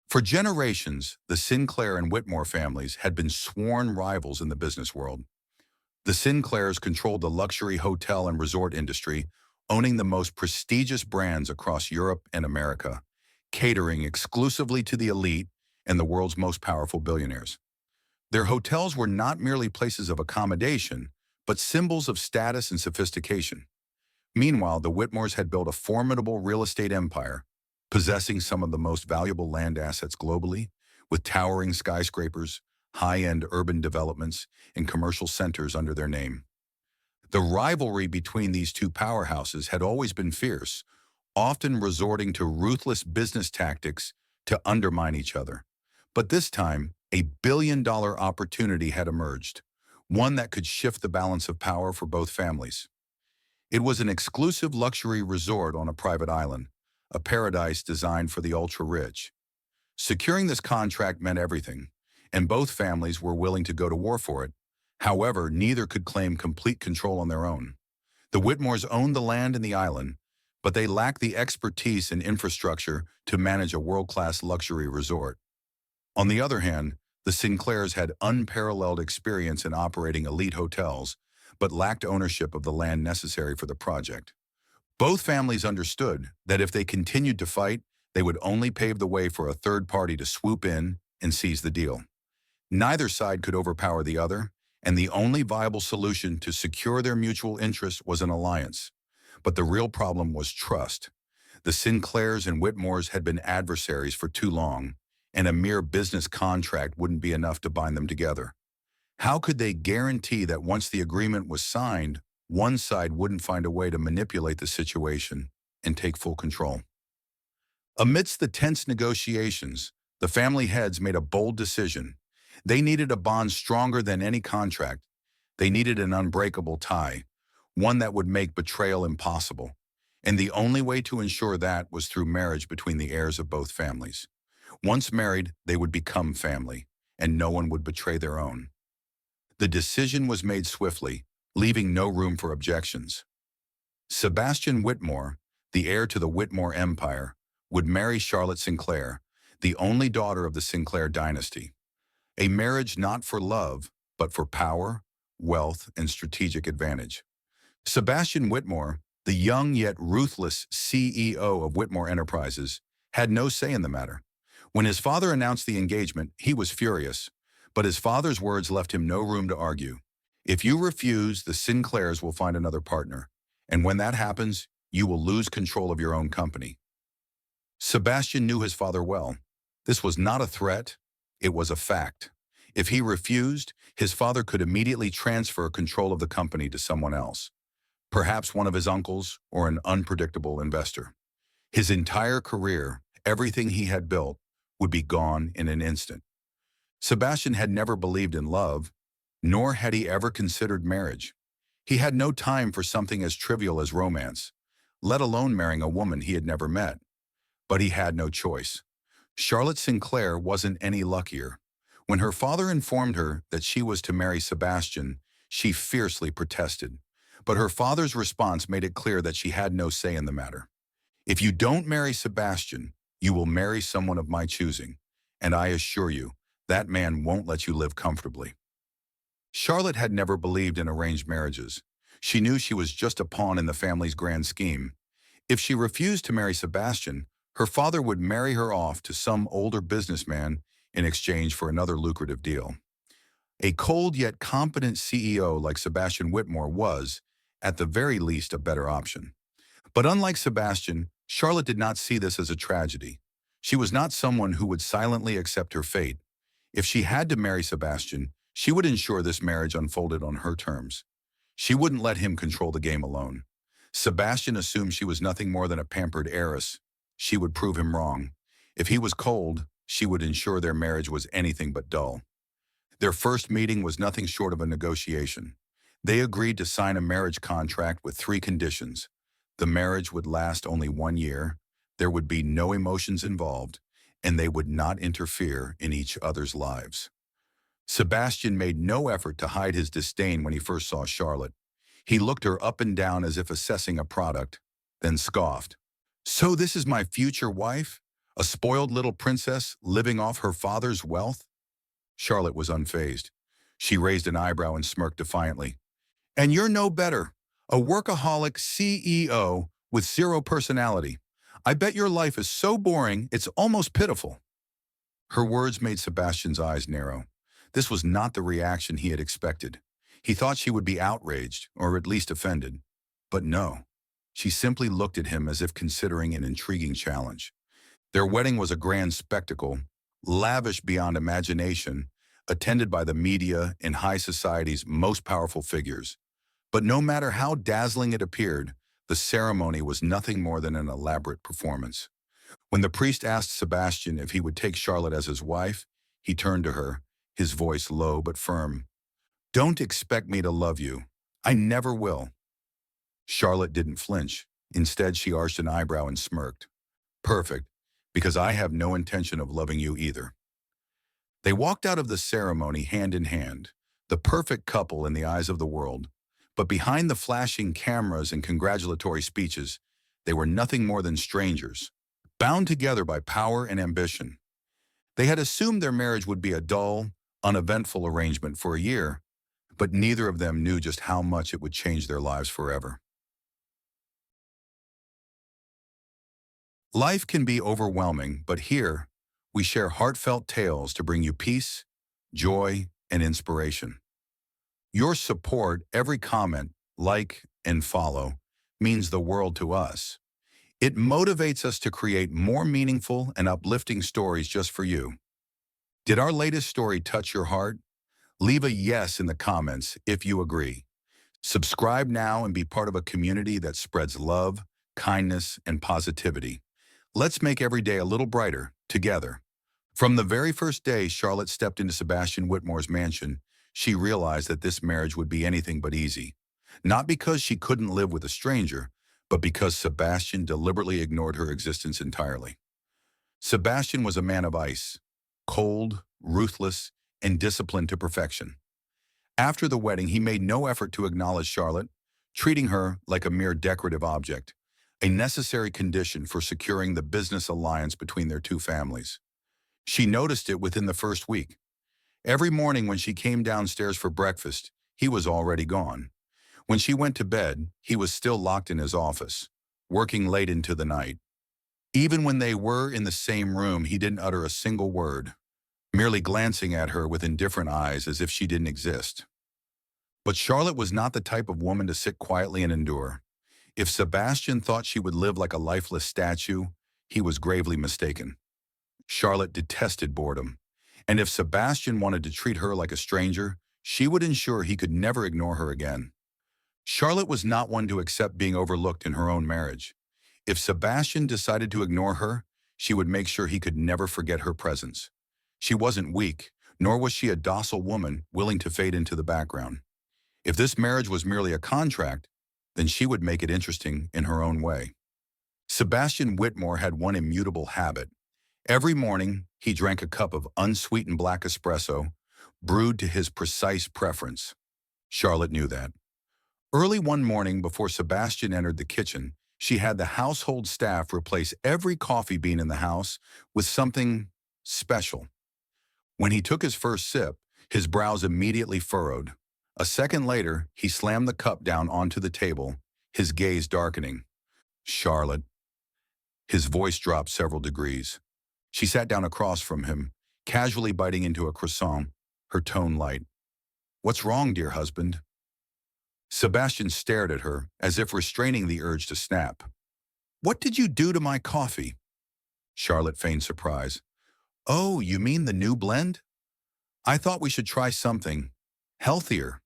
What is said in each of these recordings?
For generations, the Sinclair and Whitmore families had been sworn rivals in the business world. The Sinclairs controlled the luxury hotel and resort industry, owning the most prestigious brands across Europe and America, catering exclusively to the elite and the world's most powerful billionaires. Their hotels were not merely places of accommodation, but symbols of status and sophistication. Meanwhile, the Whitmores had built a formidable real estate empire, possessing some of the most valuable land assets globally, with towering skyscrapers, high-end urban developments, and commercial centers under their name. The rivalry between these two powerhouses had always been fierce, often resorting to ruthless business tactics to undermine each other. But this time, a billion-dollar opportunity had emerged, one that could shift the balance of power for both families. It was an exclusive luxury resort on a private island, a paradise designed for the ultra-rich. Securing this contract meant everything, and both families were willing to go to war for it. However, neither could claim complete control on their own. The Whitmores owned the land and the island, but they lacked the expertise and infrastructure to manage a world-class luxury resort. On the other hand, the Sinclairs had unparalleled experience in operating elite hotels, but lacked ownership of the land necessary for the project. Both families understood that if they continued to fight, they would only pave the way for a third party to swoop in and seize the deal. Neither side could overpower the other, and the only viable solution to secure their mutual interest was an alliance. But the real problem was trust. The Sinclairs and Whitmores had been adversaries for too long, and a mere business contract wouldn't be enough to bind them together. How could they guarantee that once the agreement was signed, one side wouldn't find a way to manipulate the situation and take full control? Amidst the tense negotiations, the family heads made a bold decision. They needed a bond stronger than any contract. They needed an unbreakable tie, one that would make betrayal impossible. And the only way to ensure that was through marriage between the heirs of both families. Once married, they would become family, and no one would betray their own. The decision was made swiftly, leaving no room for objections. Sebastian Whitmore, the heir to the Whitmore Empire, would marry Charlotte Sinclair, the only daughter of the Sinclair dynasty. A marriage not for love, but for power, wealth, and strategic advantage. Sebastian Whitmore, the young yet ruthless CEO of Whitmore Enterprises, had no say in the matter. When his father announced the engagement, he was furious, but his father's words left him no room to argue. If you refuse, the Sinclairs will find another partner, and when that happens, you will lose control of your own company. Sebastian knew his father well. This was not a threat, it was a fact. If he refused, his father could immediately transfer control of the company to someone else, perhaps one of his uncles or an unpredictable investor. His entire career, everything he had built, would be gone in an instant. Sebastian had never believed in love, nor had he ever considered marriage. He had no time for something as trivial as romance, let alone marrying a woman he had never met. But he had no choice. Charlotte Sinclair wasn't any luckier. When her father informed her that she was to marry Sebastian, she fiercely protested. But her father's response made it clear that she had no say in the matter. If you don't marry Sebastian, you will marry someone of my choosing, and I assure you, that man won't let you live comfortably. Charlotte had never believed in arranged marriages. She knew she was just a pawn in the family's grand scheme. If she refused to marry Sebastian, her father would marry her off to some older businessman in exchange for another lucrative deal. A cold yet competent CEO like Sebastian Whitmore was, at the very least, a better option. But unlike Sebastian, Charlotte did not see this as a tragedy. She was not someone who would silently accept her fate. If she had to marry Sebastian, she would ensure this marriage unfolded on her terms. She wouldn't let him control the game alone. Sebastian assumed she was nothing more than a pampered heiress. She would prove him wrong. If he was cold, she would ensure their marriage was anything but dull. Their first meeting was nothing short of a negotiation. They agreed to sign a marriage contract with 3 conditions. The marriage would last only 1 year, there would be no emotions involved, and they would not interfere in each other's lives. Sebastian made no effort to hide his disdain when he first saw Charlotte. He looked her up and down as if assessing a product, then scoffed. "So this is my future wife? A spoiled little princess living off her father's wealth? Charlotte was unfazed. She raised an eyebrow and smirked defiantly. And you're no better. A workaholic CEO with zero personality. I bet your life is so boring, it's almost pitiful. Her words made Sebastian's eyes narrow. This was not the reaction he had expected. He thought she would be outraged, or at least offended. But no. She simply looked at him as if considering an intriguing challenge. Their wedding was a grand spectacle, lavish beyond imagination, attended by the media and high society's most powerful figures. But no matter how dazzling it appeared, the ceremony was nothing more than an elaborate performance. When the priest asked Sebastian if he would take Charlotte as his wife, he turned to her, his voice low but firm. Don't expect me to love you. I never will. Charlotte didn't flinch. Instead, she arched an eyebrow and smirked. Perfect, because I have no intention of loving you either. They walked out of the ceremony hand in hand, the perfect couple in the eyes of the world. But behind the flashing cameras and congratulatory speeches, they were nothing more than strangers, bound together by power and ambition. They had assumed their marriage would be a dull, uneventful arrangement for a year, but neither of them knew just how much it would change their lives forever. Life can be overwhelming, but here, we share heartfelt tales to bring you peace, joy, and inspiration. Your support, every comment, like, and follow, means the world to us. It motivates us to create more meaningful and uplifting stories just for you. Did our latest story touch your heart? Leave a yes in the comments if you agree. Subscribe now and be part of a community that spreads love, kindness, and positivity. Let's make every day a little brighter, together. From the very first day Charlotte stepped into Sebastian Whitmore's mansion, she realized that this marriage would be anything but easy. Not because she couldn't live with a stranger, but because Sebastian deliberately ignored her existence entirely. Sebastian was a man of ice, cold, ruthless, and disciplined to perfection. After the wedding, he made no effort to acknowledge Charlotte, treating her like a mere decorative object, a necessary condition for securing the business alliance between their two families. She noticed it within the first week. Every morning when she came downstairs for breakfast, he was already gone. When she went to bed, he was still locked in his office, working late into the night. Even when they were in the same room, he didn't utter a single word, merely glancing at her with indifferent eyes as if she didn't exist. But Charlotte was not the type of woman to sit quietly and endure. If Sebastian thought she would live like a lifeless statue, he was gravely mistaken. Charlotte detested boredom, and if Sebastian wanted to treat her like a stranger, she would ensure he could never ignore her again. Charlotte was not one to accept being overlooked in her own marriage. If Sebastian decided to ignore her, she would make sure he could never forget her presence. She wasn't weak, nor was she a docile woman willing to fade into the background. If this marriage was merely a contract, then she would make it interesting in her own way. Sebastian Whitmore had one immutable habit. Every morning, he drank a cup of unsweetened black espresso, brewed to his precise preference. Charlotte knew that. Early one morning before Sebastian entered the kitchen, she had the household staff replace every coffee bean in the house with something special. When he took his first sip, his brows immediately furrowed. A second later, he slammed the cup down onto the table, his gaze darkening. Charlotte. His voice dropped several degrees. She sat down across from him, casually biting into a croissant, her tone light. What's wrong, dear husband? Sebastian stared at her, as if restraining the urge to snap. What did you do to my coffee? Charlotte feigned surprise. Oh, you mean the new blend? I thought we should try something healthier.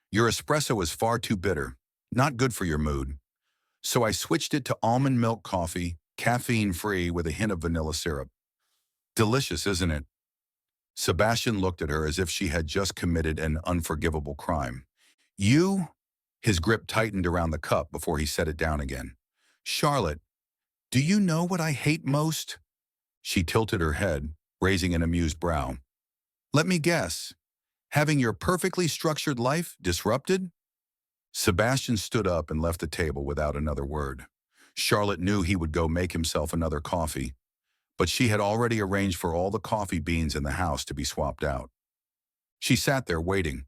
Your espresso is far too bitter, not good for your mood. So I switched it to almond milk coffee, caffeine-free with a hint of vanilla syrup. Delicious, isn't it? Sebastian looked at her as if she had just committed an unforgivable crime. You? His grip tightened around the cup before he set it down again. Charlotte, do you know what I hate most? She tilted her head, raising an amused brow. Let me guess. Having your perfectly structured life disrupted? Sebastian stood up and left the table without another word. Charlotte knew he would go make himself another coffee. but she had already arranged for all the coffee beans in the house to be swapped out. She sat there waiting.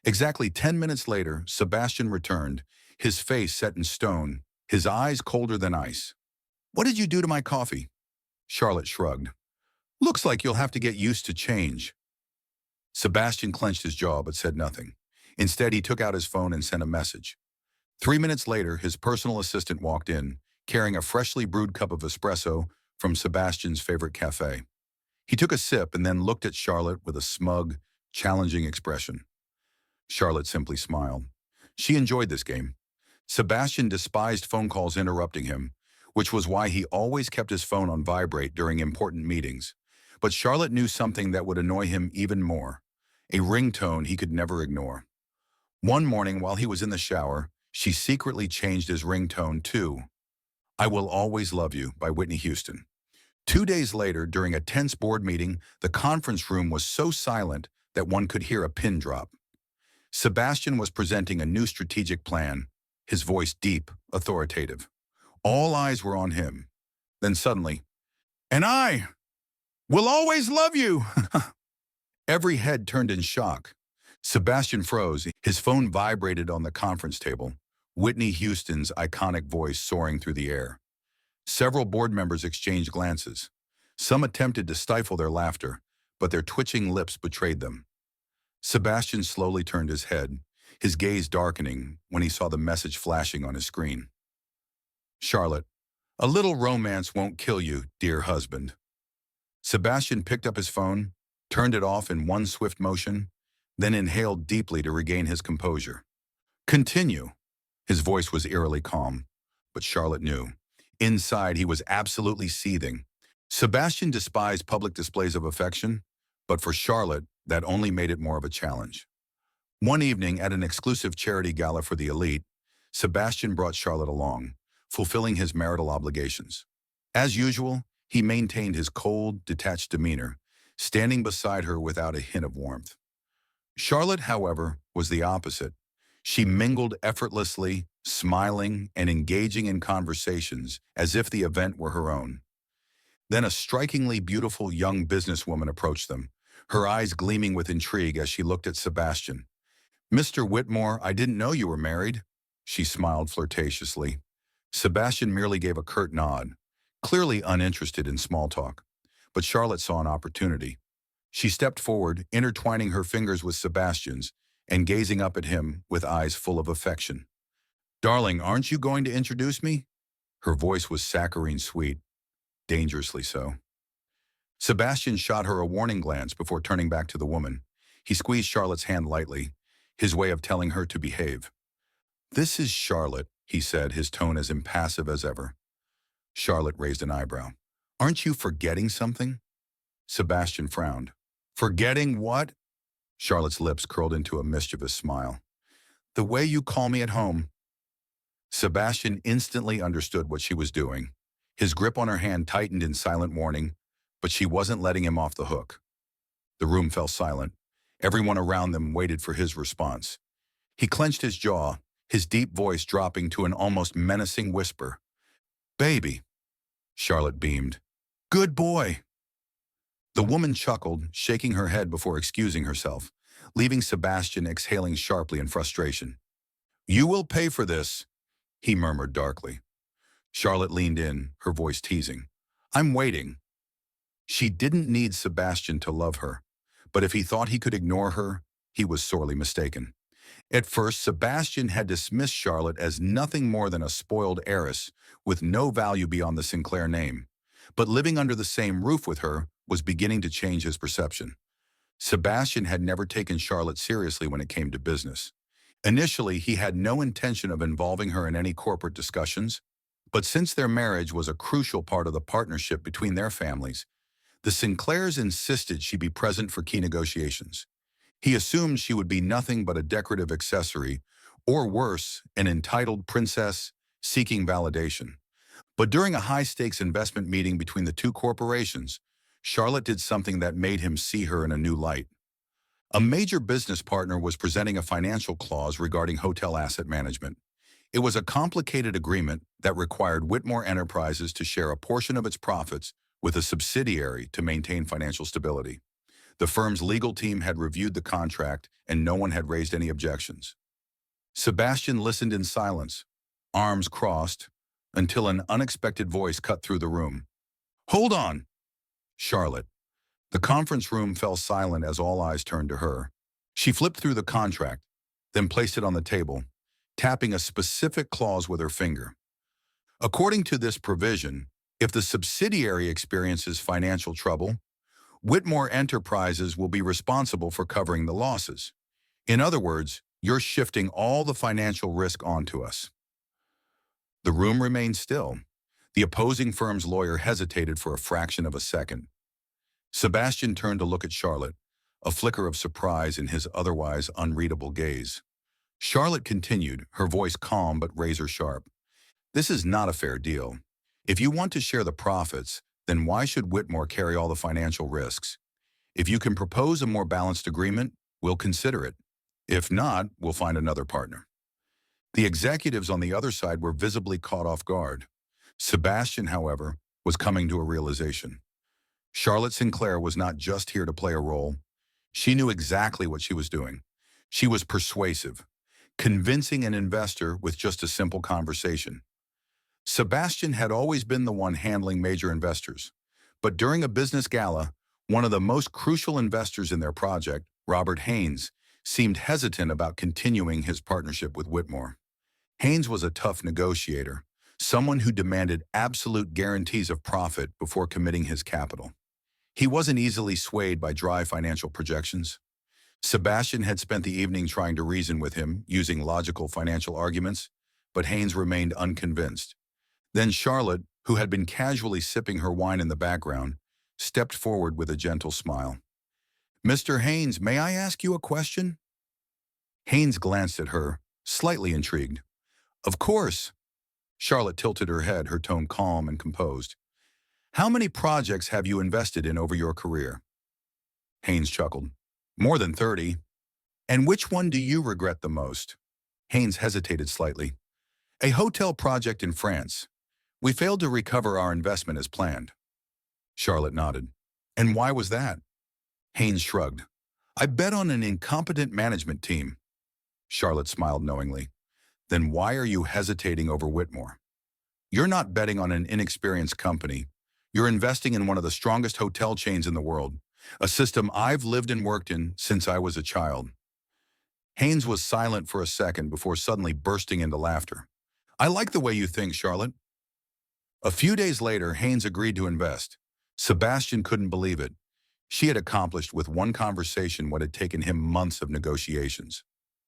Exactly 10 minutes later, Sebastian returned, his face set in stone, his eyes colder than ice. "What did you do to my coffee?" Charlotte shrugged. "Looks like you'll have to get used to change." Sebastian clenched his jaw but said nothing. Instead, he took out his phone and sent a message. 3 minutes later, his personal assistant walked in, carrying a freshly brewed cup of espresso from Sebastian's favorite cafe. He took a sip and then looked at Charlotte with a smug, challenging expression. Charlotte simply smiled. She enjoyed this game. Sebastian despised phone calls interrupting him, which was why he always kept his phone on vibrate during important meetings. But Charlotte knew something that would annoy him even more, a ringtone he could never ignore. One morning while he was in the shower, she secretly changed his ringtone to "I Will Always Love You" by Whitney Houston. 2 days later, during a tense board meeting, the conference room was so silent that one could hear a pin drop. Sebastian was presenting a new strategic plan, his voice deep, authoritative. All eyes were on him. Then suddenly, "And I will always love you!" Every head turned in shock. Sebastian froze. His phone vibrated on the conference table, Whitney Houston's iconic voice soaring through the air. Several board members exchanged glances. Some attempted to stifle their laughter, but their twitching lips betrayed them. Sebastian slowly turned his head, his gaze darkening when he saw the message flashing on his screen. "Charlotte, a little romance won't kill you, dear husband." Sebastian picked up his phone, turned it off in one swift motion, then inhaled deeply to regain his composure. "Continue." His voice was eerily calm, but Charlotte knew. Inside, he was absolutely seething. Sebastian despised public displays of affection, but for Charlotte, that only made it more of a challenge. One evening at an exclusive charity gala for the elite, Sebastian brought Charlotte along, fulfilling his marital obligations. As usual, he maintained his cold, detached demeanor, standing beside her without a hint of warmth. Charlotte, however, was the opposite. She mingled effortlessly, smiling and engaging in conversations as if the event were her own. Then a strikingly beautiful young businesswoman approached them, her eyes gleaming with intrigue as she looked at Sebastian. "Mr. Whitmore, I didn't know you were married." She smiled flirtatiously. Sebastian merely gave a curt nod, clearly uninterested in small talk. But Charlotte saw an opportunity. She stepped forward, intertwining her fingers with Sebastian's and gazing up at him with eyes full of affection. "Darling, aren't you going to introduce me?" Her voice was saccharine sweet, dangerously so. Sebastian shot her a warning glance before turning back to the woman. He squeezed Charlotte's hand lightly, his way of telling her to behave. "This is Charlotte," he said, his tone as impassive as ever. Charlotte raised an eyebrow. "Aren't you forgetting something?" Sebastian frowned. "Forgetting what?" Charlotte's lips curled into a mischievous smile. "The way you call me at home." Sebastian instantly understood what she was doing. His grip on her hand tightened in silent warning, but she wasn't letting him off the hook. The room fell silent. Everyone around them waited for his response. He clenched his jaw, his deep voice dropping to an almost menacing whisper. "Baby." Charlotte beamed. "Good boy." The woman chuckled, shaking her head before excusing herself, leaving Sebastian exhaling sharply in frustration. "You will pay for this," he murmured darkly. Charlotte leaned in, her voice teasing. "I'm waiting." She didn't need Sebastian to love her, but if he thought he could ignore her, he was sorely mistaken. At first, Sebastian had dismissed Charlotte as nothing more than a spoiled heiress with no value beyond the Sinclair name. But living under the same roof with her was beginning to change his perception. Sebastian had never taken Charlotte seriously when it came to business. Initially, he had no intention of involving her in any corporate discussions, but since their marriage was a crucial part of the partnership between their families, the Sinclairs insisted she be present for key negotiations. He assumed she would be nothing but a decorative accessory, or worse, an entitled princess seeking validation. But during a high-stakes investment meeting between the two corporations, Charlotte did something that made him see her in a new light. A major business partner was presenting a financial clause regarding hotel asset management. It was a complicated agreement that required Whitmore Enterprises to share a portion of its profits with a subsidiary to maintain financial stability. The firm's legal team had reviewed the contract and no one had raised any objections. Sebastian listened in silence, arms crossed, until an unexpected voice cut through the room. "Hold on, Charlotte." The conference room fell silent as all eyes turned to her. She flipped through the contract, then placed it on the table, tapping a specific clause with her finger. According to this provision, if the subsidiary experiences financial trouble, Whitmore Enterprises will be responsible for covering the losses. In other words, you're shifting all the financial risk onto us. The room remained still. The opposing firm's lawyer hesitated for a fraction of a second. Sebastian turned to look at Charlotte, a flicker of surprise in his otherwise unreadable gaze. Charlotte continued, her voice calm but razor-sharp. "This is not a fair deal. If you want to share the profits, then why should Whitmore carry all the financial risks? If you can propose a more balanced agreement, we'll consider it. If not, we'll find another partner." The executives on the other side were visibly caught off guard. Sebastian, however, was coming to a realization. Charlotte Sinclair was not just here to play a role. She knew exactly what she was doing. She was persuasive, convincing an investor with just a simple conversation. Sebastian had always been the one handling major investors. But during a business gala, one of the most crucial investors in their project, Robert Haynes, seemed hesitant about continuing his partnership with Whitmore. Haynes was a tough negotiator, someone who demanded absolute guarantees of profit before committing his capital. He wasn't easily swayed by dry financial projections. Sebastian had spent the evening trying to reason with him, using logical financial arguments, but Haynes remained unconvinced. Then Charlotte, who had been casually sipping her wine in the background, stepped forward with a gentle smile. "Mr. Haynes, may I ask you a question?" Haynes glanced at her, slightly intrigued. "Of course." Charlotte tilted her head, her tone calm and composed. "How many projects have you invested in over your career?" Haynes chuckled. "More than 30. "And which one do you regret the most?" Haynes hesitated slightly. "A hotel project in France. We failed to recover our investment as planned." Charlotte nodded. "And why was that?" Haynes shrugged. "I bet on an incompetent management team." Charlotte smiled knowingly. "Then why are you hesitating over Whitmore? You're not betting on an inexperienced company. You're investing in one of the strongest hotel chains in the world, a system I've lived and worked in since I was a child." Haynes was silent for a second before suddenly bursting into laughter. "I like the way you think, Charlotte." A few days later, Haynes agreed to invest. Sebastian couldn't believe it. She had accomplished with one conversation what had taken him months of negotiations.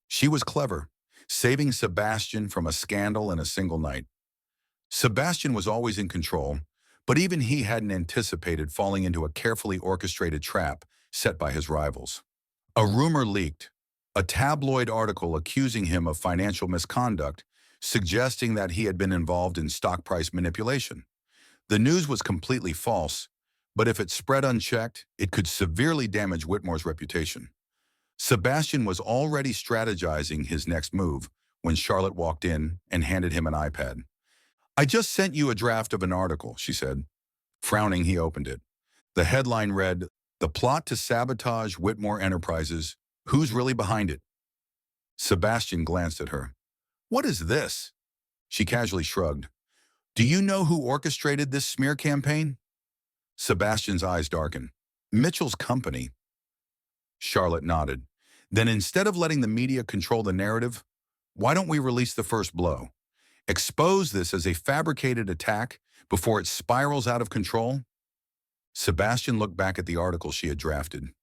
She was clever, saving Sebastian from a scandal in a single night. Sebastian was always in control, but even he hadn't anticipated falling into a carefully orchestrated trap set by his rivals. A rumor leaked, a tabloid article accusing him of financial misconduct, suggesting that he had been involved in stock price manipulation. The news was completely false, but if it spread unchecked, it could severely damage Whitmore's reputation. Sebastian was already strategizing his next move when Charlotte walked in and handed him an iPad. "I just sent you a draft of an article," she said. Frowning, he opened it. The headline read, "The plot to sabotage Whitmore Enterprises. Who's really behind it?" Sebastian glanced at her. "What is this?" She casually shrugged. "Do you know who orchestrated this smear campaign?" Sebastian's eyes darkened. "Mitchell's company." Charlotte nodded. "Then instead of letting the media control the narrative, why don't we release the first blow? Expose this as a fabricated attack before it spirals out of control?" Sebastian looked back at the article she had drafted.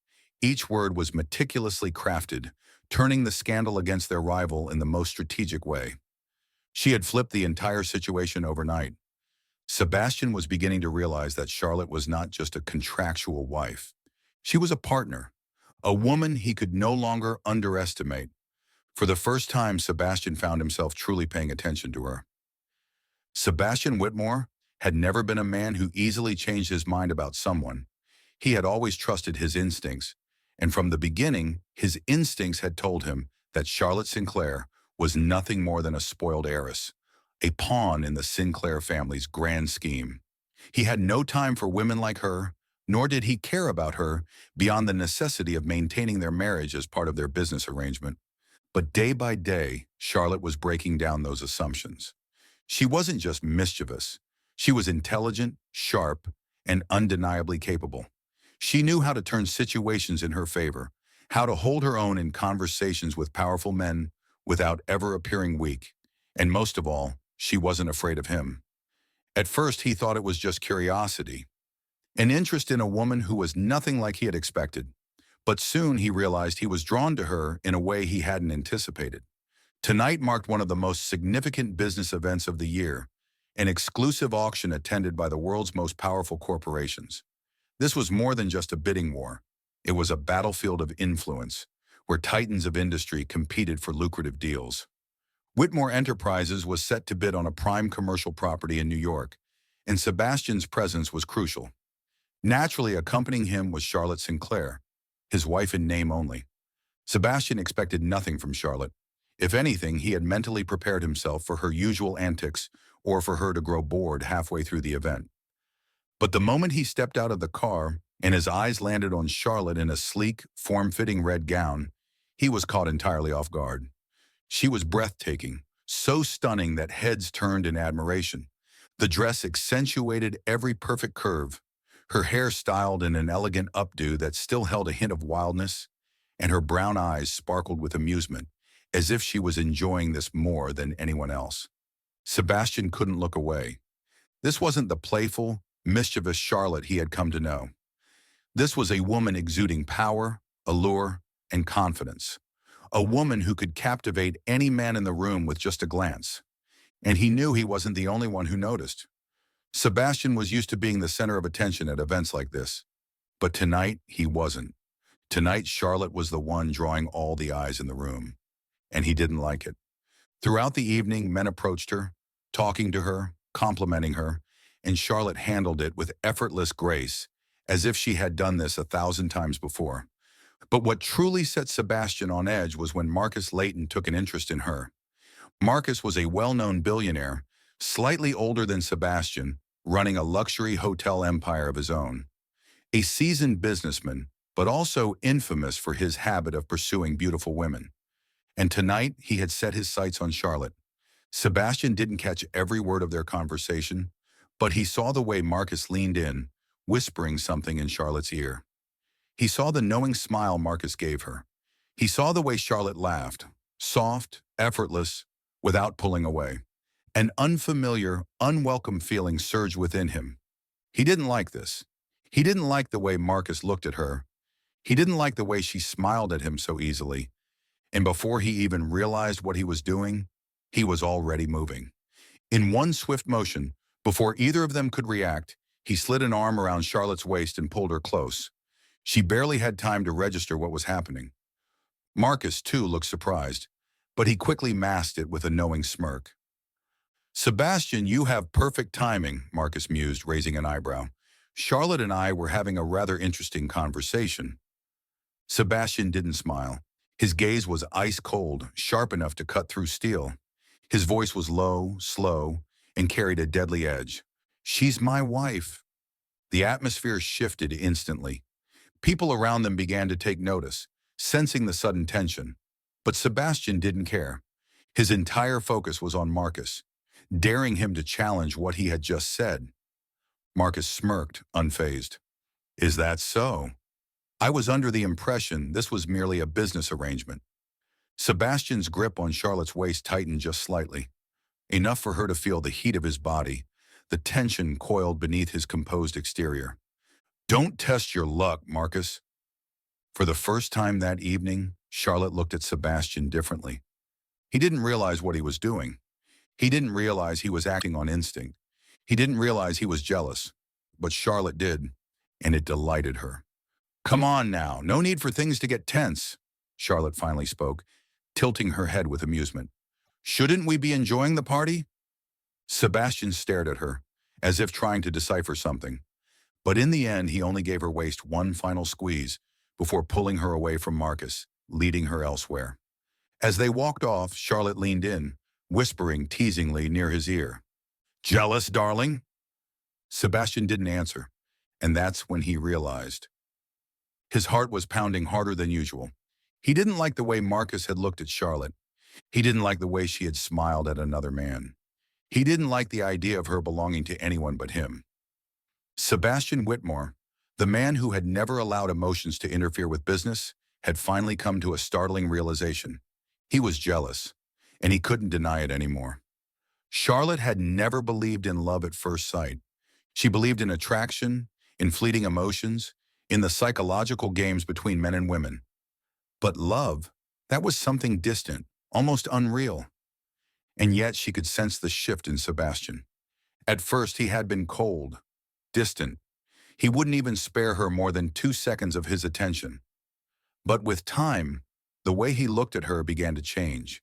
Each word was meticulously crafted, turning the scandal against their rival in the most strategic way. She had flipped the entire situation overnight. Sebastian was beginning to realize that Charlotte was not just a contractual wife. She was a partner, a woman he could no longer underestimate. For the first time, Sebastian found himself truly paying attention to her. Sebastian Whitmore had never been a man who easily changed his mind about someone. He had always trusted his instincts, and from the beginning, his instincts had told him that Charlotte Sinclair was nothing more than a spoiled heiress, a pawn in the Sinclair family's grand scheme. He had no time for women like her, nor did he care about her beyond the necessity of maintaining their marriage as part of their business arrangement. But day by day, Charlotte was breaking down those assumptions. She wasn't just mischievous. She was intelligent, sharp, and undeniably capable. She knew how to turn situations in her favor, how to hold her own in conversations with powerful men without ever appearing weak. And most of all, she wasn't afraid of him. At first, he thought it was just curiosity, an interest in a woman who was nothing like he had expected. But soon he realized he was drawn to her in a way he hadn't anticipated. Tonight marked one of the most significant business events of the year, an exclusive auction attended by the world's most powerful corporations. This was more than just a bidding war. It was a battlefield of influence, where titans of industry competed for lucrative deals. Whitmore Enterprises was set to bid on a prime commercial property in New York, and Sebastian's presence was crucial. Naturally, accompanying him was Charlotte Sinclair, his wife in name only. Sebastian expected nothing from Charlotte. If anything, he had mentally prepared himself for her usual antics or for her to grow bored halfway through the event. But the moment he stepped out of the car and his eyes landed on Charlotte in a sleek, form-fitting red gown, he was caught entirely off guard. She was breathtaking, so stunning that heads turned in admiration. The dress accentuated every perfect curve, her hair styled in an elegant updo that still held a hint of wildness, and her brown eyes sparkled with amusement, as if she was enjoying this more than anyone else. Sebastian couldn't look away. This wasn't the playful, mischievous Charlotte he had come to know. This was a woman exuding power, allure, and confidence. A woman who could captivate any man in the room with just a glance. And he knew he wasn't the only one who noticed. Sebastian was used to being the center of attention at events like this. But tonight, he wasn't. Tonight, Charlotte was the one drawing all the eyes in the room. And he didn't like it. Throughout the evening, men approached her, talking to her, complimenting her, and Charlotte handled it with effortless grace, as if she had done this 1,000 times before. But what truly set Sebastian on edge was when Marcus Layton took an interest in her. Marcus was a well-known billionaire, slightly older than Sebastian, running a luxury hotel empire of his own. A seasoned businessman, but also infamous for his habit of pursuing beautiful women. And tonight, he had set his sights on Charlotte. Sebastian didn't catch every word of their conversation, but he saw the way Marcus leaned in, whispering something in Charlotte's ear. He saw the knowing smile Marcus gave her. He saw the way Charlotte laughed, soft, effortless, without pulling away. An unfamiliar, unwelcome feeling surged within him. He didn't like this. He didn't like the way Marcus looked at her. He didn't like the way she smiled at him so easily. And before he even realized what he was doing, he was already moving. In one swift motion, before either of them could react, he slid an arm around Charlotte's waist and pulled her close. She barely had time to register what was happening. Marcus, too, looked surprised, but he quickly masked it with a knowing smirk. "Sebastian, you have perfect timing," Marcus mused, raising an eyebrow. "Charlotte and I were having a rather interesting conversation." Sebastian didn't smile. His gaze was ice cold, sharp enough to cut through steel. His voice was low, slow, and carried a deadly edge. "She's my wife." The atmosphere shifted instantly. People around them began to take notice, sensing the sudden tension. But Sebastian didn't care. His entire focus was on Marcus, daring him to challenge what he had just said. Marcus smirked, unfazed. "Is that so? I was under the impression this was merely a business arrangement." Sebastian's grip on Charlotte's waist tightened just slightly, enough for her to feel the heat of his body, the tension coiled beneath his composed exterior. "Don't test your luck, Marcus." For the first time that evening, Charlotte looked at Sebastian differently. He didn't realize what he was doing. He didn't realize he was acting on instinct. He didn't realize he was jealous. But Charlotte did, and it delighted her. "Come on now, no need for things to get tense," Charlotte finally spoke, tilting her head with amusement. "Shouldn't we be enjoying the party?" Sebastian stared at her, as if trying to decipher something. But in the end, he only gave her waist one final squeeze before pulling her away from Marcus, leading her elsewhere. As they walked off, Charlotte leaned in, whispering teasingly near his ear. "Jealous, darling?" Sebastian didn't answer, and that's when he realized. His heart was pounding harder than usual. He didn't like the way Marcus had looked at Charlotte. He didn't like the way she had smiled at another man. He didn't like the idea of her belonging to anyone but him. Sebastian Whitmore, the man who had never allowed emotions to interfere with business, had finally come to a startling realization. He was jealous, and he couldn't deny it anymore. Charlotte had never believed in love at first sight. She believed in attraction, in fleeting emotions, in the psychological games between men and women. But love, that was something distant, almost unreal. And yet she could sense the shift in Sebastian. At first he had been cold, distant. He wouldn't even spare her more than 2 seconds of his attention. But with time, the way he looked at her began to change.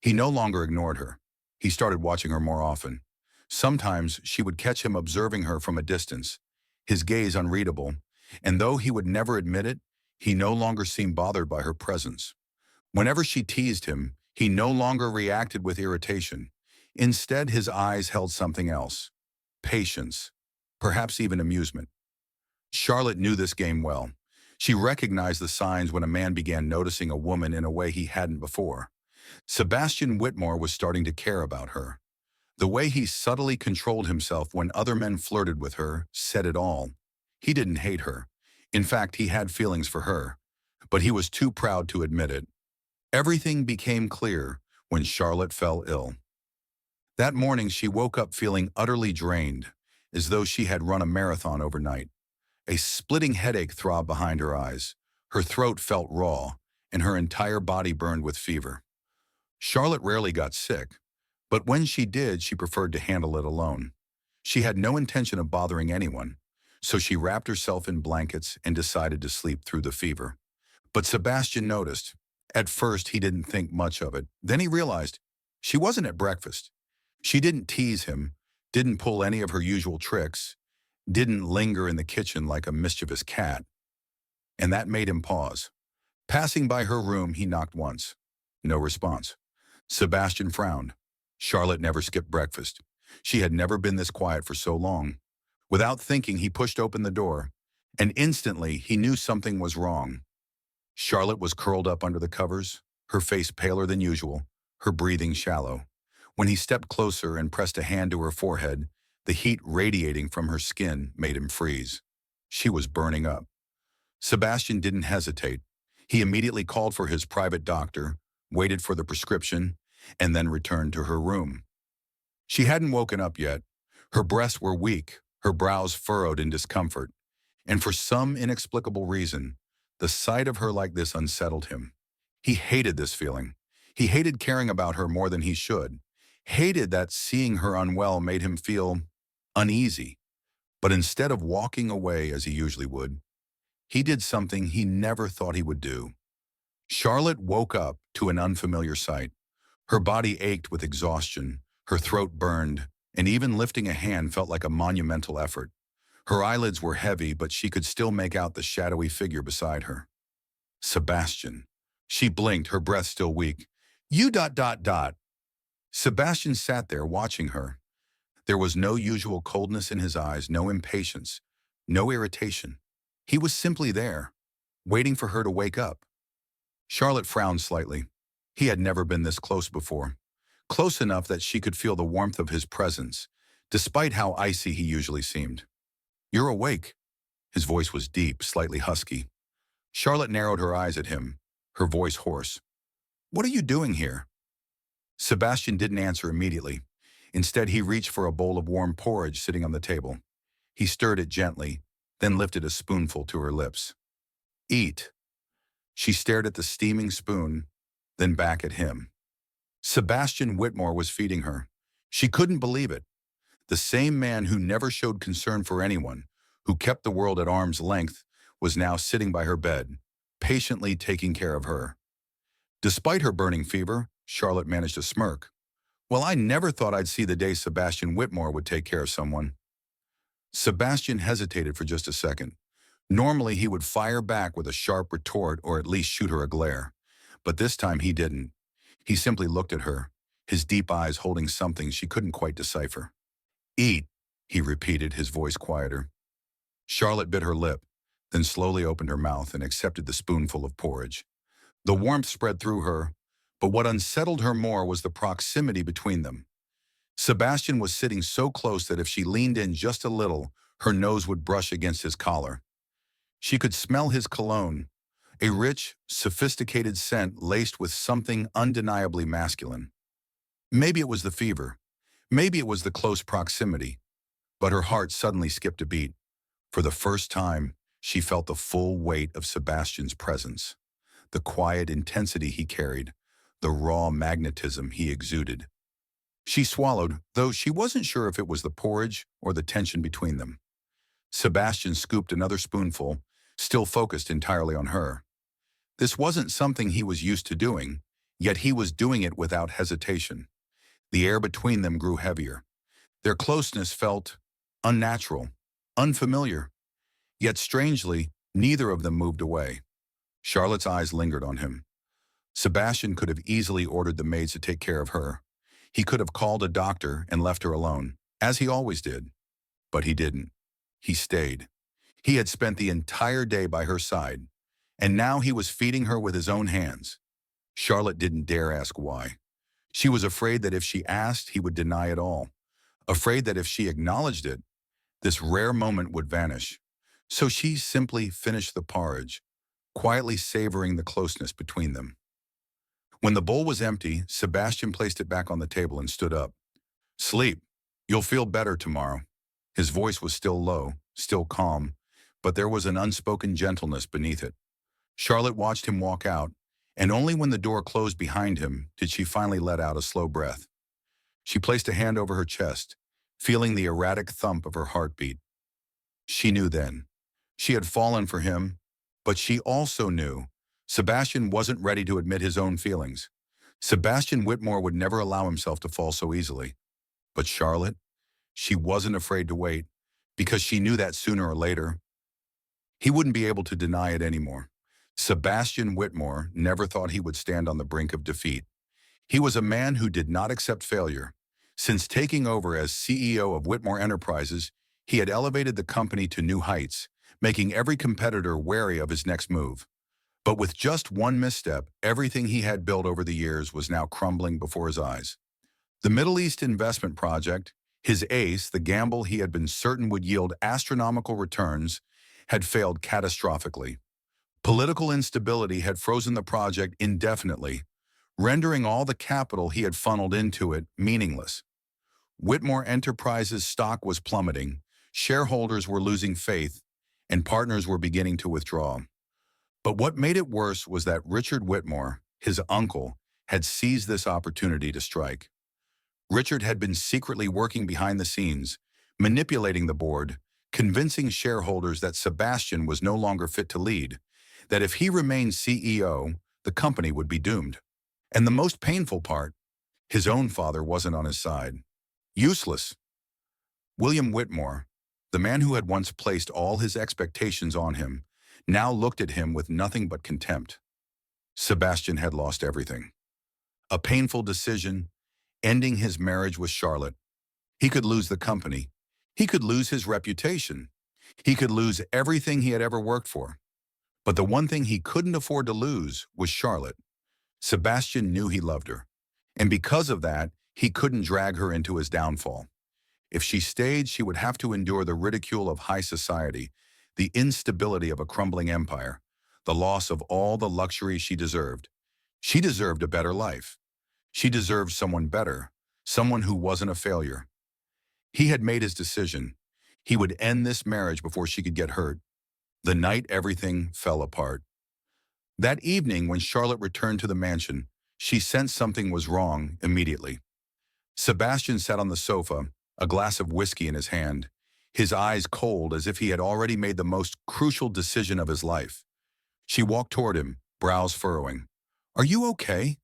He no longer ignored her. He started watching her more often. Sometimes she would catch him observing her from a distance, his gaze unreadable, and though he would never admit it, he no longer seemed bothered by her presence. Whenever she teased him, he no longer reacted with irritation. Instead, his eyes held something else: patience, perhaps even amusement. Charlotte knew this game well. She recognized the signs when a man began noticing a woman in a way he hadn't before. Sebastian Whitmore was starting to care about her. The way he subtly controlled himself when other men flirted with her said it all. He didn't hate her. In fact, he had feelings for her, but he was too proud to admit it. Everything became clear when Charlotte fell ill. That morning, she woke up feeling utterly drained, as though she had run a marathon overnight. A splitting headache throbbed behind her eyes. Her throat felt raw, and her entire body burned with fever. Charlotte rarely got sick, but when she did, she preferred to handle it alone. She had no intention of bothering anyone, so she wrapped herself in blankets and decided to sleep through the fever. But Sebastian noticed. At first, he didn't think much of it. Then he realized she wasn't at breakfast. She didn't tease him, didn't pull any of her usual tricks, didn't linger in the kitchen like a mischievous cat. And that made him pause. Passing by her room, he knocked once. No response. Sebastian frowned. Charlotte never skipped breakfast. She had never been this quiet for so long. Without thinking, he pushed open the door, and instantly he knew something was wrong. Charlotte was curled up under the covers, her face paler than usual, her breathing shallow. When he stepped closer and pressed a hand to her forehead, the heat radiating from her skin made him freeze. She was burning up. Sebastian didn't hesitate. He immediately called for his private doctor, waited for the prescription, and then returned to her room. She hadn't woken up yet. Her breaths were weak, her brows furrowed in discomfort, and for some inexplicable reason, the sight of her like this unsettled him. He hated this feeling. He hated caring about her more than he should, hated that seeing her unwell made him feel uneasy. But instead of walking away as he usually would, he did something he never thought he would do. Charlotte woke up to an unfamiliar sight. Her body ached with exhaustion, her throat burned, and even lifting a hand felt like a monumental effort. Her eyelids were heavy, but she could still make out the shadowy figure beside her. Sebastian. She blinked, her breath still weak. You ... Sebastian sat there watching her. There was no usual coldness in his eyes, no impatience, no irritation. He was simply there, waiting for her to wake up. Charlotte frowned slightly. He had never been this close before. Close enough that she could feel the warmth of his presence, despite how icy he usually seemed. You're awake. His voice was deep, slightly husky. Charlotte narrowed her eyes at him, her voice hoarse. What are you doing here? Sebastian didn't answer immediately. Instead, he reached for a bowl of warm porridge sitting on the table. He stirred it gently, then lifted a spoonful to her lips. Eat. She stared at the steaming spoon, then back at him. Sebastian Whitmore was feeding her. She couldn't believe it. The same man who never showed concern for anyone, who kept the world at arm's length, was now sitting by her bed, patiently taking care of her. Despite her burning fever, Charlotte managed to smirk. Well, I never thought I'd see the day Sebastian Whitmore would take care of someone. Sebastian hesitated for just a second. Normally, he would fire back with a sharp retort or at least shoot her a glare. But this time he didn't. He simply looked at her, his deep eyes holding something she couldn't quite decipher. Eat, he repeated, his voice quieter. Charlotte bit her lip, then slowly opened her mouth and accepted the spoonful of porridge. The warmth spread through her, but what unsettled her more was the proximity between them. Sebastian was sitting so close that if she leaned in just a little, her nose would brush against his collar. She could smell his cologne, a rich, sophisticated scent laced with something undeniably masculine. Maybe it was the fever. Maybe it was the close proximity. But her heart suddenly skipped a beat. For the first time, she felt the full weight of Sebastian's presence, the quiet intensity he carried, the raw magnetism he exuded. She swallowed, though she wasn't sure if it was the porridge or the tension between them. Sebastian scooped another spoonful, still focused entirely on her. This wasn't something he was used to doing, yet he was doing it without hesitation. The air between them grew heavier. Their closeness felt unnatural, unfamiliar. Yet strangely, neither of them moved away. Charlotte's eyes lingered on him. Sebastian could have easily ordered the maids to take care of her. He could have called a doctor and left her alone, as he always did. But he didn't. He stayed. He had spent the entire day by her side, and now he was feeding her with his own hands. Charlotte didn't dare ask why. She was afraid that if she asked, he would deny it all. Afraid that if she acknowledged it, this rare moment would vanish. So she simply finished the porridge, quietly savoring the closeness between them. When the bowl was empty, Sebastian placed it back on the table and stood up. Sleep. You'll feel better tomorrow. His voice was still low, still calm, but there was an unspoken gentleness beneath it. Charlotte watched him walk out, and only when the door closed behind him did she finally let out a slow breath. She placed a hand over her chest, feeling the erratic thump of her heartbeat. She knew then. She had fallen for him, but she also knew Sebastian wasn't ready to admit his own feelings. Sebastian Whitmore would never allow himself to fall so easily. But Charlotte, she wasn't afraid to wait, because she knew that sooner or later, he wouldn't be able to deny it anymore. Sebastian Whitmore never thought he would stand on the brink of defeat. He was a man who did not accept failure. Since taking over as CEO of Whitmore Enterprises, he had elevated the company to new heights, making every competitor wary of his next move. But with just one misstep, everything he had built over the years was now crumbling before his eyes. The Middle East investment project, his ace, the gamble he had been certain would yield astronomical returns, had failed catastrophically. Political instability had frozen the project indefinitely, rendering all the capital he had funneled into it meaningless. Whitmore Enterprises' stock was plummeting, shareholders were losing faith, and partners were beginning to withdraw. But what made it worse was that Richard Whitmore, his uncle, had seized this opportunity to strike. Richard had been secretly working behind the scenes, manipulating the board, convincing shareholders that Sebastian was no longer fit to lead, that if he remained CEO, the company would be doomed. And the most painful part, his own father wasn't on his side. Useless. William Whitmore, the man who had once placed all his expectations on him, now looked at him with nothing but contempt. Sebastian had lost everything. A painful decision, ending his marriage with Charlotte. He could lose the company. He could lose his reputation. He could lose everything he had ever worked for. But the one thing he couldn't afford to lose was Charlotte. Sebastian knew he loved her, and because of that, he couldn't drag her into his downfall. If she stayed, she would have to endure the ridicule of high society, the instability of a crumbling empire, the loss of all the luxury she deserved. She deserved a better life. She deserved someone better, someone who wasn't a failure. He had made his decision. He would end this marriage before she could get hurt. The night everything fell apart. That evening, when Charlotte returned to the mansion, she sensed something was wrong immediately. Sebastian sat on the sofa, a glass of whiskey in his hand, his eyes cold as if he had already made the most crucial decision of his life. She walked toward him, brows furrowing. "Are you okay?"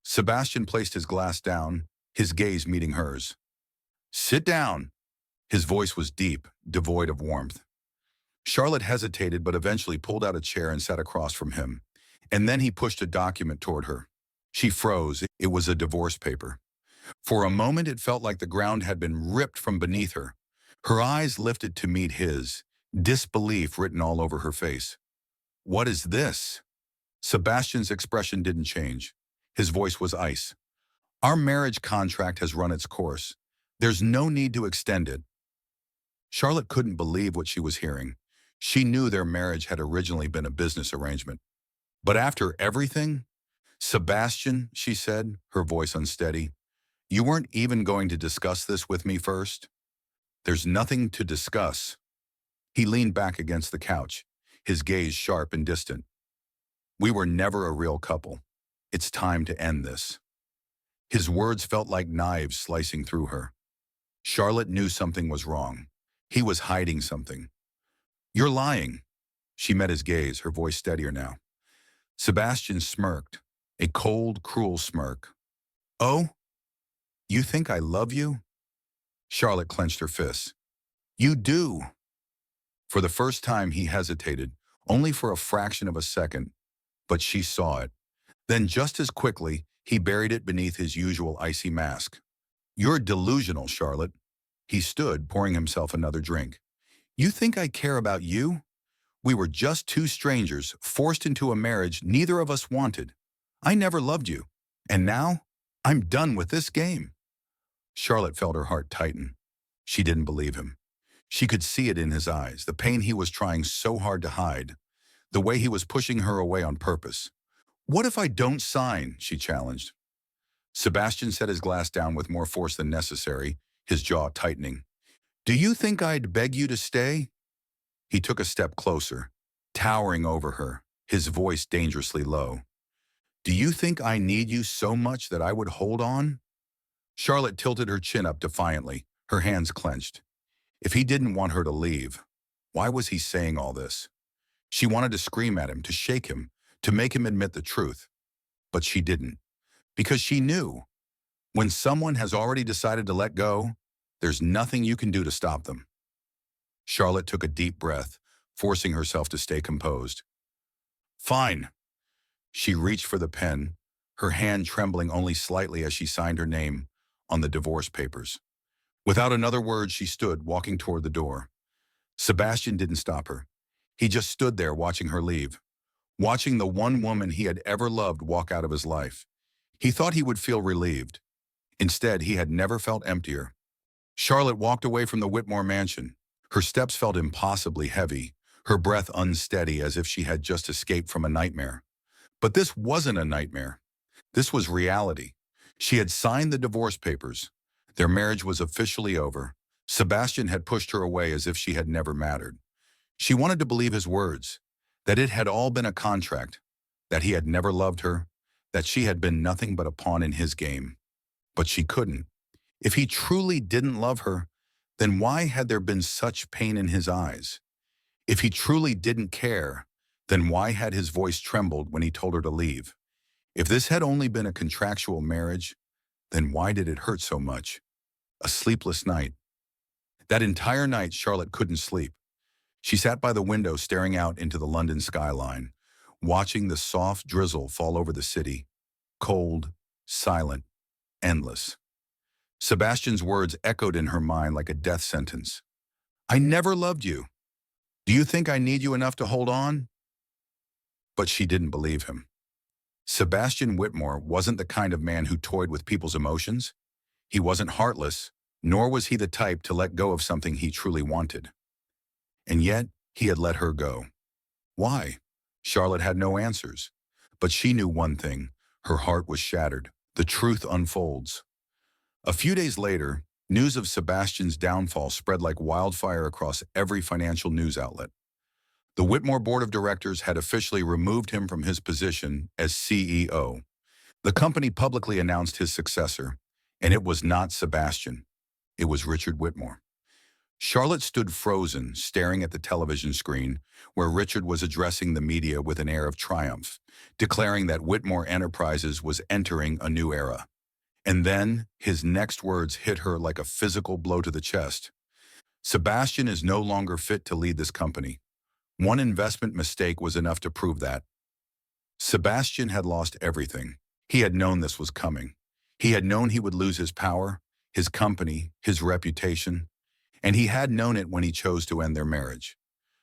Sebastian placed his glass down, his gaze meeting hers. "Sit down." His voice was deep, devoid of warmth. Charlotte hesitated but eventually pulled out a chair and sat across from him. And then he pushed a document toward her. She froze. It was a divorce paper. For a moment, it felt like the ground had been ripped from beneath her. Her eyes lifted to meet his, disbelief written all over her face. "What is this?" Sebastian's expression didn't change. His voice was ice. "Our marriage contract has run its course. There's no need to extend it." Charlotte couldn't believe what she was hearing. She knew their marriage had originally been a business arrangement. But after everything? "Sebastian," she said, her voice unsteady, "you weren't even going to discuss this with me first?" "There's nothing to discuss." He leaned back against the couch, his gaze sharp and distant. "We were never a real couple. It's time to end this." His words felt like knives slicing through her. Charlotte knew something was wrong. He was hiding something. "You're lying." She met his gaze, her voice steadier now. Sebastian smirked, a cold, cruel smirk. "Oh? You think I love you?" Charlotte clenched her fists. "You do." For the first time he hesitated, only for a fraction of a second, but she saw it. Then just as quickly, he buried it beneath his usual icy mask. "You're delusional, Charlotte." He stood, pouring himself another drink. "You think I care about you? We were just two strangers, forced into a marriage neither of us wanted. I never loved you. And now, I'm done with this game." Charlotte felt her heart tighten. She didn't believe him. She could see it in his eyes, the pain he was trying so hard to hide, the way he was pushing her away on purpose. "What if I don't sign?" she challenged. Sebastian set his glass down with more force than necessary, his jaw tightening. "Do you think I'd beg you to stay?" He took a step closer, towering over her, his voice dangerously low. "Do you think I need you so much that I would hold on?" Charlotte tilted her chin up defiantly, her hands clenched. If he didn't want her to leave, why was he saying all this? She wanted to scream at him, to shake him, to make him admit the truth. But she didn't. Because she knew, when someone has already decided to let go, there's nothing you can do to stop them. Charlotte took a deep breath, forcing herself to stay composed. "Fine." She reached for the pen, her hand trembling only slightly as she signed her name on the divorce papers. Without another word, she stood, walking toward the door. Sebastian didn't stop her. He just stood there watching her leave, watching the one woman he had ever loved walk out of his life. He thought he would feel relieved. Instead, he had never felt emptier. Charlotte walked away from the Whitmore mansion. Her steps felt impossibly heavy, her breath unsteady as if she had just escaped from a nightmare. But this wasn't a nightmare. This was reality. She had signed the divorce papers. Their marriage was officially over. Sebastian had pushed her away as if she had never mattered. She wanted to believe his words, that it had all been a contract, that he had never loved her, that she had been nothing but a pawn in his game. But she couldn't. If he truly didn't love her, then why had there been such pain in his eyes? If he truly didn't care, then why had his voice trembled when he told her to leave? If this had only been a contractual marriage, then why did it hurt so much? A sleepless night. That entire night, Charlotte couldn't sleep. She sat by the window staring out into the London skyline, watching the soft drizzle fall over the city. Cold, silent, endless. Sebastian's words echoed in her mind like a death sentence. "I never loved you. Do you think I need you enough to hold on?" But she didn't believe him. Sebastian Whitmore wasn't the kind of man who toyed with people's emotions. He wasn't heartless, nor was he the type to let go of something he truly wanted. And yet, he had let her go. Why? Charlotte had no answers. But she knew one thing. Her heart was shattered. The truth unfolds. A few days later, news of Sebastian's downfall spread like wildfire across every financial news outlet. The Whitmore Board of Directors had officially removed him from his position as CEO. The company publicly announced his successor, and it was not Sebastian. It was Richard Whitmore. Charlotte stood frozen, staring at the television screen, where Richard was addressing the media with an air of triumph, declaring that Whitmore Enterprises was entering a new era. And then, his next words hit her like a physical blow to the chest. "Sebastian is no longer fit to lead this company. One investment mistake was enough to prove that." Sebastian had lost everything. He had known this was coming. He had known he would lose his power, his company, his reputation. and he had known it when he chose to end their marriage.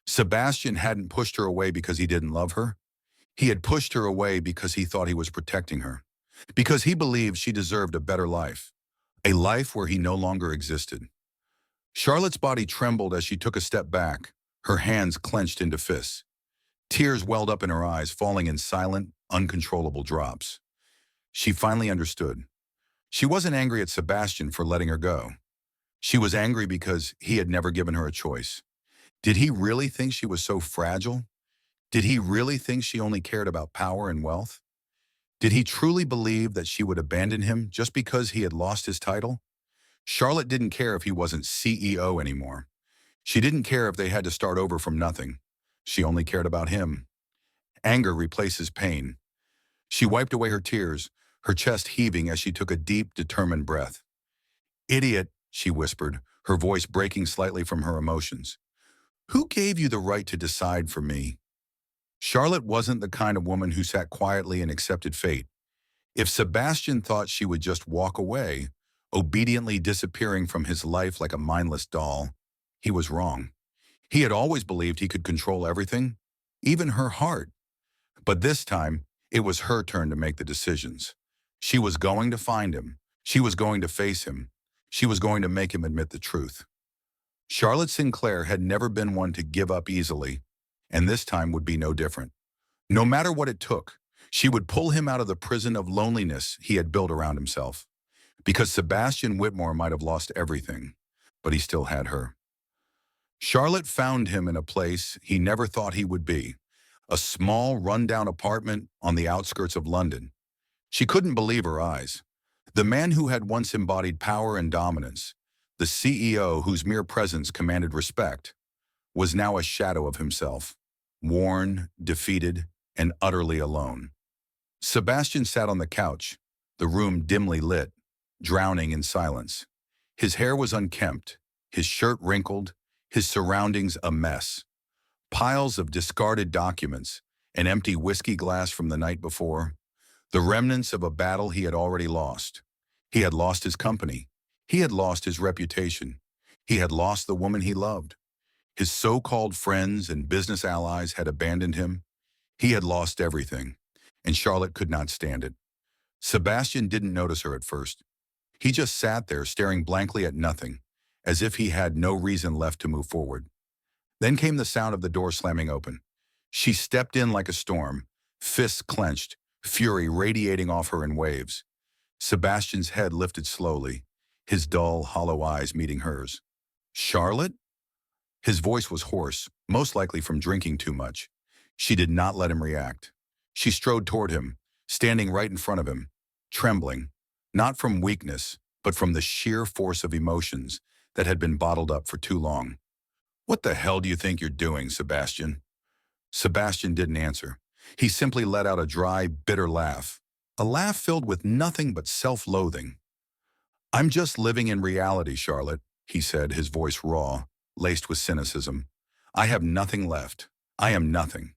Sebastian hadn't pushed her away because he didn't love her. He had pushed her away because he thought he was protecting her, because he believed she deserved a better life, a life where he no longer existed. Charlotte's body trembled as she took a step back, her hands clenched into fists. Tears welled up in her eyes, falling in silent, uncontrollable drops. She finally understood. She wasn't angry at Sebastian for letting her go. She was angry because he had never given her a choice. Did he really think she was so fragile? Did he really think she only cared about power and wealth? Did he truly believe that she would abandon him just because he had lost his title? Charlotte didn't care if he wasn't CEO anymore. She didn't care if they had to start over from nothing. She only cared about him. Anger replaces pain. She wiped away her tears, her chest heaving as she took a deep, determined breath. "Idiot," she whispered, her voice breaking slightly from her emotions. "Who gave you the right to decide for me?" Charlotte wasn't the kind of woman who sat quietly and accepted fate. If Sebastian thought she would just walk away, obediently disappearing from his life like a mindless doll, he was wrong. He had always believed he could control everything, even her heart. But this time, it was her turn to make the decisions. She was going to find him. She was going to face him. She was going to make him admit the truth. Charlotte Sinclair had never been one to give up easily, and this time would be no different. No matter what it took, she would pull him out of the prison of loneliness he had built around himself. Because Sebastian Whitmore might have lost everything, but he still had her. Charlotte found him in a place he never thought he would be, a small, rundown apartment on the outskirts of London. She couldn't believe her eyes. The man who had once embodied power and dominance, the CEO whose mere presence commanded respect, was now a shadow of himself, worn, defeated, and utterly alone. Sebastian sat on the couch, the room dimly lit, drowning in silence. His hair was unkempt, his shirt wrinkled, his surroundings a mess. Piles of discarded documents, an empty whiskey glass from the night before, the remnants of a battle he had already lost. He had lost his company. He had lost his reputation. He had lost the woman he loved. His so-called friends and business allies had abandoned him. He had lost everything, and Charlotte could not stand it. Sebastian didn't notice her at first. He just sat there staring blankly at nothing, as if he had no reason left to move forward. Then came the sound of the door slamming open. She stepped in like a storm, fists clenched, fury radiating off her in waves. Sebastian's head lifted slowly, his dull, hollow eyes meeting hers. "Charlotte?" His voice was hoarse, most likely from drinking too much. She did not let him react. She strode toward him, standing right in front of him, trembling, not from weakness, but from the sheer force of emotions that had been bottled up for too long. "What the hell do you think you're doing, Sebastian?" Sebastian didn't answer. He simply let out a dry, bitter laugh, a laugh filled with nothing but self-loathing. "I'm just living in reality, Charlotte," he said, his voice raw, laced with cynicism. "I have nothing left. I am nothing."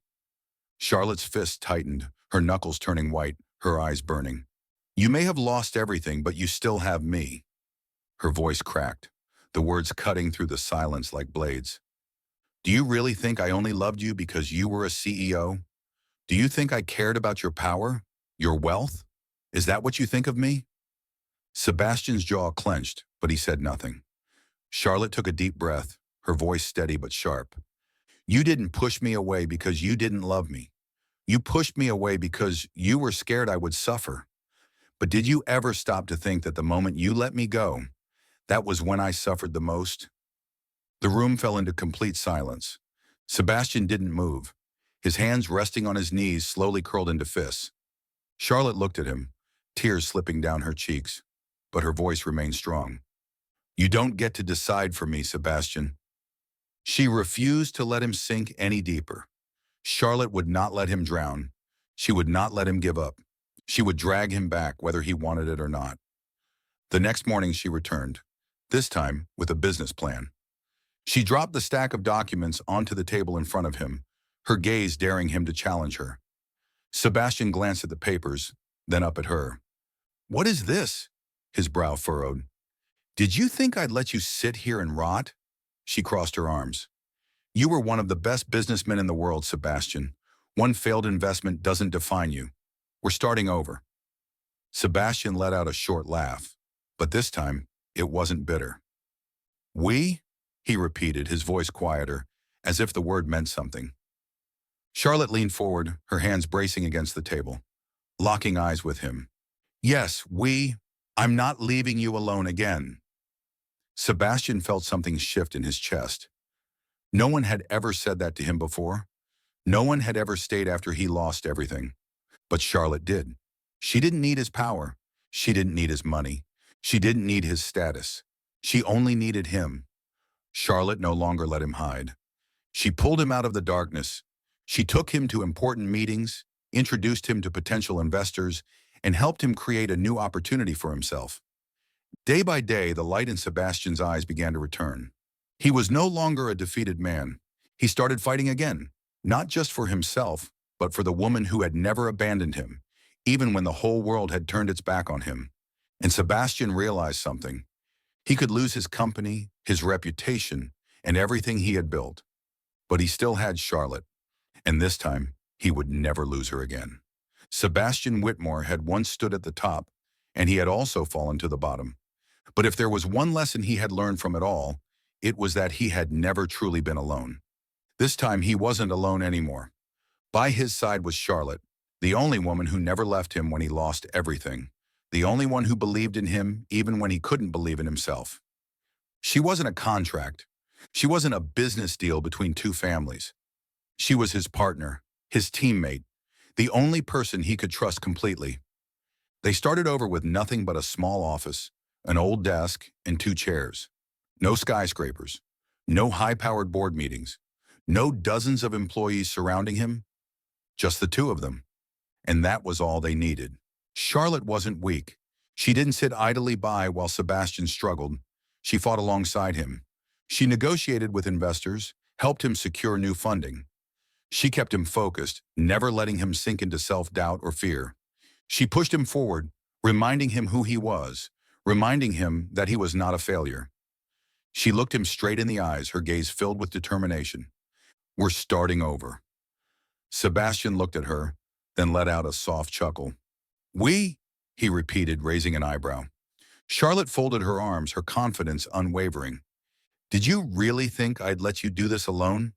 Charlotte's fist tightened, her knuckles turning white, her eyes burning. "You may have lost everything, but you still have me." Her voice cracked, the words cutting through the silence like blades. "Do you really think I only loved you because you were a CEO? Do you think I cared about your power, your wealth? Is that what you think of me?" Sebastian's jaw clenched, but he said nothing. Charlotte took a deep breath, her voice steady but sharp. "You didn't push me away because you didn't love me. You pushed me away because you were scared I would suffer. But did you ever stop to think that the moment you let me go, that was when I suffered the most?" The room fell into complete silence. Sebastian didn't move. His hands resting on his knees slowly curled into fists. Charlotte looked at him, tears slipping down her cheeks, but her voice remained strong. "You don't get to decide for me, Sebastian." She refused to let him sink any deeper. Charlotte would not let him drown. She would not let him give up. She would drag him back whether he wanted it or not. The next morning she returned, this time with a business plan. She dropped the stack of documents onto the table in front of him, her gaze daring him to challenge her. Sebastian glanced at the papers, then up at her. "What is this?" His brow furrowed. "Did you think I'd let you sit here and rot?" She crossed her arms. You were one of the best businessmen in the world, Sebastian. One failed investment doesn't define you. We're starting over. Sebastian let out a short laugh, but this time it wasn't bitter. We? He repeated, his voice quieter, as if the word meant something. Charlotte leaned forward, her hands bracing against the table, locking eyes with him. Yes, we. I'm not leaving you alone again. Sebastian felt something shift in his chest. No one had ever said that to him before. No one had ever stayed after he lost everything. But Charlotte did. She didn't need his power. She didn't need his money. She didn't need his status. She only needed him. Charlotte no longer let him hide. She pulled him out of the darkness. She took him to important meetings, introduced him to potential investors, and helped him create a new opportunity for himself. Day by day, the light in Sebastian's eyes began to return. He was no longer a defeated man. He started fighting again, not just for himself, but for the woman who had never abandoned him, even when the whole world had turned its back on him. And Sebastian realized something. He could lose his company, his reputation, and everything he had built. But he still had Charlotte, and this time, he would never lose her again. Sebastian Whitmore had once stood at the top, and he had also fallen to the bottom. But if there was one lesson he had learned from it all, it was that he had never truly been alone. This time, he wasn't alone anymore. By his side was Charlotte, the only woman who never left him when he lost everything, the only one who believed in him even when he couldn't believe in himself. She wasn't a contract. She wasn't a business deal between two families. She was his partner, his teammate, the only person he could trust completely. They started over with nothing but a small office, an old desk, and two chairs. No skyscrapers, no high-powered board meetings, no dozens of employees surrounding him, just the two of them. And that was all they needed. Charlotte wasn't weak. She didn't sit idly by while Sebastian struggled. She fought alongside him. She negotiated with investors, helped him secure new funding. She kept him focused, never letting him sink into self-doubt or fear. She pushed him forward, reminding him who he was, reminding him that he was not a failure. She looked him straight in the eyes, her gaze filled with determination. We're starting over. Sebastian looked at her, then let out a soft chuckle. We? He repeated, raising an eyebrow. Charlotte folded her arms, her confidence unwavering. Did you really think I'd let you do this alone?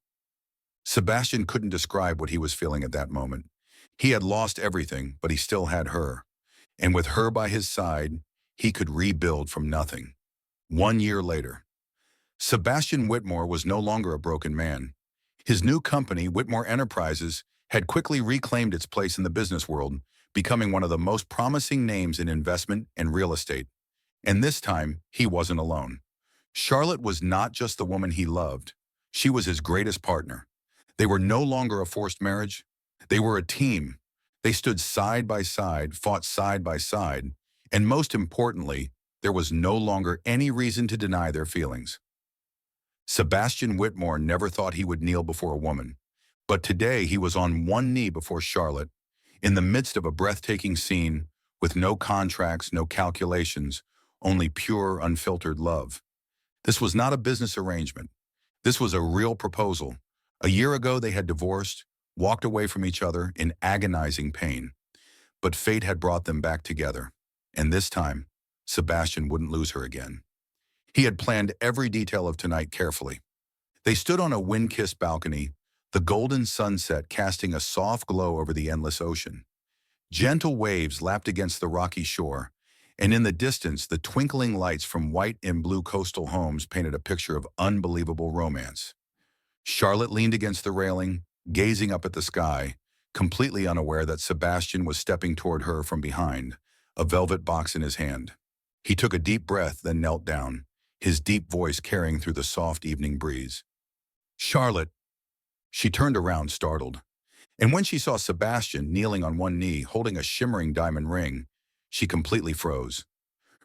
Sebastian couldn't describe what he was feeling at that moment. He had lost everything, but he still had her. And with her by his side, he could rebuild from nothing. 1 year later, Sebastian Whitmore was no longer a broken man. His new company, Whitmore Enterprises, had quickly reclaimed its place in the business world, becoming one of the most promising names in investment and real estate. And this time, he wasn't alone. Charlotte was not just the woman he loved. She was his greatest partner. They were no longer a forced marriage. They were a team. They stood side by side, fought side by side, and most importantly, there was no longer any reason to deny their feelings. Sebastian Whitmore never thought he would kneel before a woman, but today he was on one knee before Charlotte, in the midst of a breathtaking scene, with no contracts, no calculations, only pure, unfiltered love. This was not a business arrangement. This was a real proposal. A year ago they had divorced, walked away from each other in agonizing pain. But fate had brought them back together, and this time, Sebastian wouldn't lose her again. He had planned every detail of tonight carefully. They stood on a wind-kissed balcony, the golden sunset casting a soft glow over the endless ocean. Gentle waves lapped against the rocky shore, and in the distance, the twinkling lights from white and blue coastal homes painted a picture of unbelievable romance. Charlotte leaned against the railing, gazing up at the sky, completely unaware that Sebastian was stepping toward her from behind, a velvet box in his hand. He took a deep breath, then knelt down, his deep voice carrying through the soft evening breeze. Charlotte! She turned around, startled. And when she saw Sebastian kneeling on one knee, holding a shimmering diamond ring, she completely froze.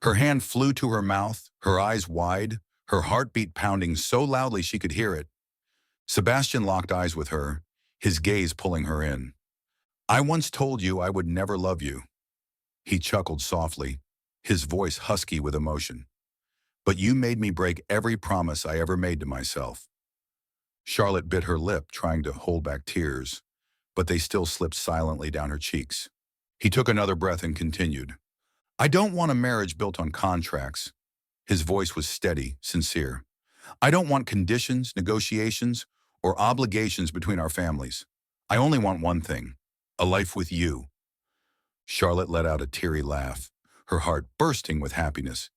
Her hand flew to her mouth, her eyes wide, her heartbeat pounding so loudly she could hear it. Sebastian locked eyes with her, his gaze pulling her in. I once told you I would never love you. He chuckled softly, his voice husky with emotion. But you made me break every promise I ever made to myself. Charlotte bit her lip, trying to hold back tears, but they still slipped silently down her cheeks. He took another breath and continued. I don't want a marriage built on contracts. His voice was steady, sincere. I don't want conditions, negotiations, or obligations between our families. I only want one thing, a life with you. Charlotte let out a teary laugh, her heart bursting with happiness.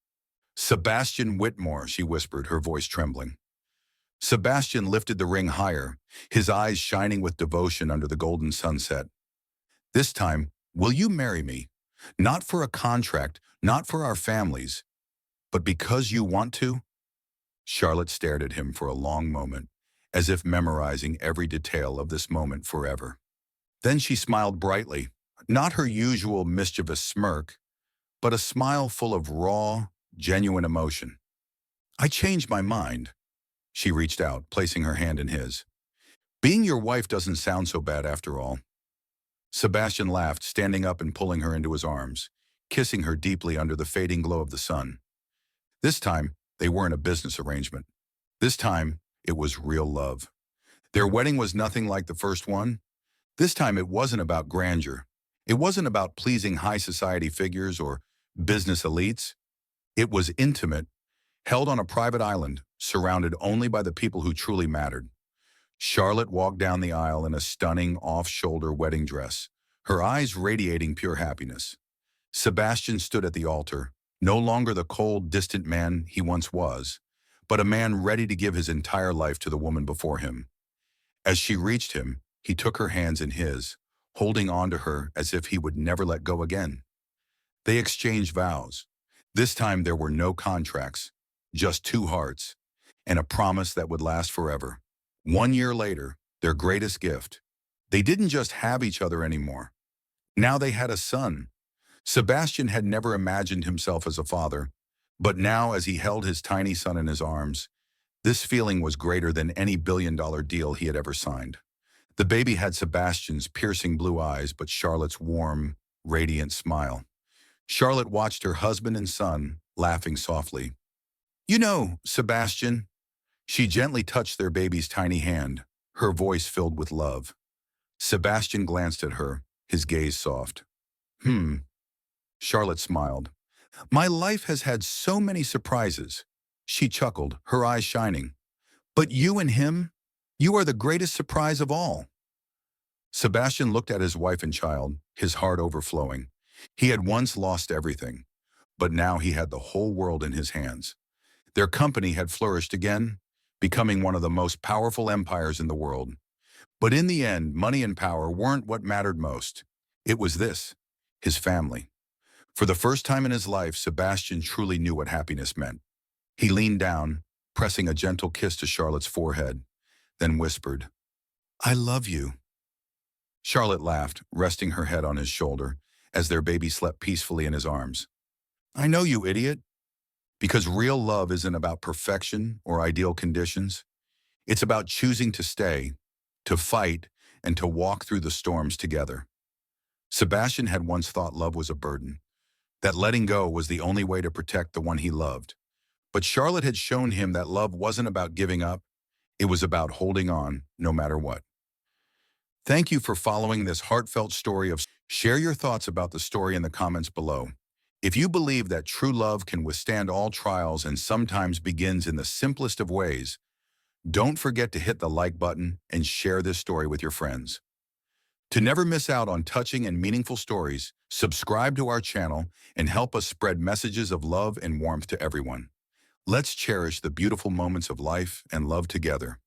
Sebastian Whitmore, she whispered, her voice trembling. Sebastian lifted the ring higher, his eyes shining with devotion under the golden sunset. This time, will you marry me? Not for a contract, not for our families, but because you want to? Charlotte stared at him for a long moment, as if memorizing every detail of this moment forever. Then she smiled brightly, not her usual mischievous smirk, but a smile full of raw, genuine emotion. I changed my mind. She reached out, placing her hand in his. Being your wife doesn't sound so bad after all. Sebastian laughed, standing up and pulling her into his arms, kissing her deeply under the fading glow of the sun. This time, they weren't a business arrangement. This time, it was real love. Their wedding was nothing like the first one. This time, it wasn't about grandeur. It wasn't about pleasing high society figures or business elites. It was intimate, held on a private island, surrounded only by the people who truly mattered. Charlotte walked down the aisle in a stunning off-shoulder wedding dress, her eyes radiating pure happiness. Sebastian stood at the altar, no longer the cold, distant man he once was, but a man ready to give his entire life to the woman before him. As she reached him, he took her hands in his, holding on to her as if he would never let go again. They exchanged vows. This time there were no contracts, just two hearts, and a promise that would last forever. 1 year later, their greatest gift. They didn't just have each other anymore. Now they had a son. Sebastian had never imagined himself as a father, but now as he held his tiny son in his arms, this feeling was greater than any billion-dollar deal he had ever signed. The baby had Sebastian's piercing blue eyes, but Charlotte's warm, radiant smile. Charlotte watched her husband and son, laughing softly. You know, Sebastian. She gently touched their baby's tiny hand, her voice filled with love. Sebastian glanced at her, his gaze soft. Charlotte smiled. My life has had so many surprises. She chuckled, her eyes shining. But you and him, you are the greatest surprise of all. Sebastian looked at his wife and child, his heart overflowing. He had once lost everything, but now he had the whole world in his hands. Their company had flourished again, becoming one of the most powerful empires in the world. But in the end, money and power weren't what mattered most. It was this, his family. For the first time in his life, Sebastian truly knew what happiness meant. He leaned down, pressing a gentle kiss to Charlotte's forehead, then whispered, I love you. Charlotte laughed, resting her head on his shoulder, as their baby slept peacefully in his arms. I know, you idiot. Because real love isn't about perfection or ideal conditions. It's about choosing to stay, to fight, and to walk through the storms together. Sebastian had once thought love was a burden, that letting go was the only way to protect the one he loved. But Charlotte had shown him that love wasn't about giving up, it was about holding on, no matter what. Thank you for following this heartfelt story of. Share your thoughts about the story in the comments below. If you believe that true love can withstand all trials and sometimes begins in the simplest of ways, don't forget to hit the like button and share this story with your friends. To never miss out on touching and meaningful stories, subscribe to our channel and help us spread messages of love and warmth to everyone. Let's cherish the beautiful moments of life and love together.